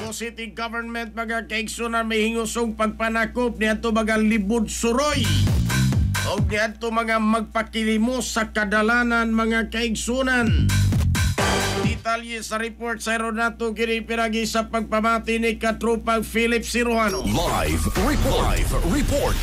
Cebu City Government mga kaigsunan may hingusong pagpanakop niadto mga libod suroy. O niadto mga magpakilimos sa kadalanan mga kaigsunan. Detalye sa report sa Ronato kini piragi sa pagpamati ni Katropang Philip Siruano. Live report.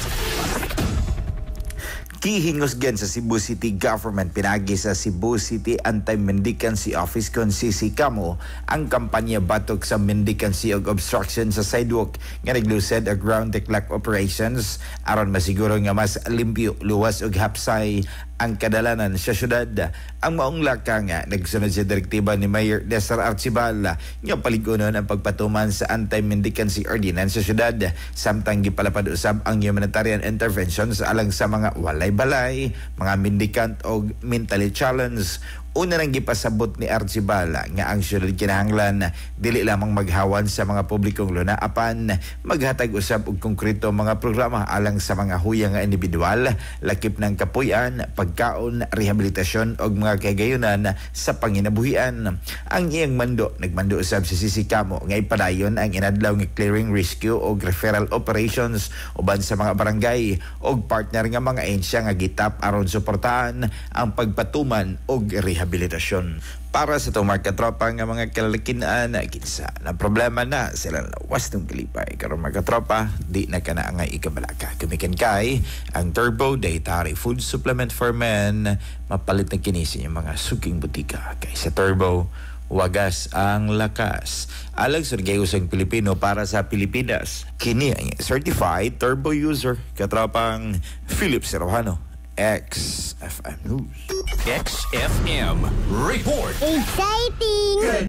Kihingusgan sa Cebu City Government pinagi sa Cebu City Anti-Mendicancy Office kon CCCAMO ang kampanya batok sa mendicancy ug obstruction sa sidewalk nga naglusad og ground the clock operations aron masiguro nga mas limpyo, luwas ug hapsay ang kadalanan sa syudad. Ang maong laka nga nagsunod sa direktiba ni Mayor Desar Archibal nga paligunon ang pagpatuman sa anti-mendicancy ordinance sa syudad samtang gipalapad usab ang humanitarian intervention sa alang sa mga walay balay, mga mendicant o mentally challenged. Una nang gipasabot ni Archibal nga ang syudad kinahanglan dili lamang maghawan sa mga publikong luna apan maghatag usab og konkreto mga programa alang sa mga huyang nga individual, lakip ng kapuy-an, pagkaon, rehabilitasyon og mga kagayunan sa panginabuhian. Ang iyang nagmando usab sa CCCAMO nga ipadayon ang inadlaw nga clearing, rescue og referral operations uban sa mga barangay og partner nga mga ahensya nga gitap aron suportahan ang pagpatuman og rehabilitasyon. Para sa itong mga katropa nga mga kalalakinan, kinsa na problema na sila lawas ng kalipay. Karon mga katropa, di na ka na nga ikabalaka. Kumikin kay ang Turbo Dietary Food Supplement for Men, mapalit na kinisin yung mga suking butika. Kay sa Turbo, wagas ang lakas. Alang sa nagayusang Pilipino para sa Pilipinas. Kini ang certified turbo user, katropang Philip Siruano. XFM News. XFM Report. Exciting!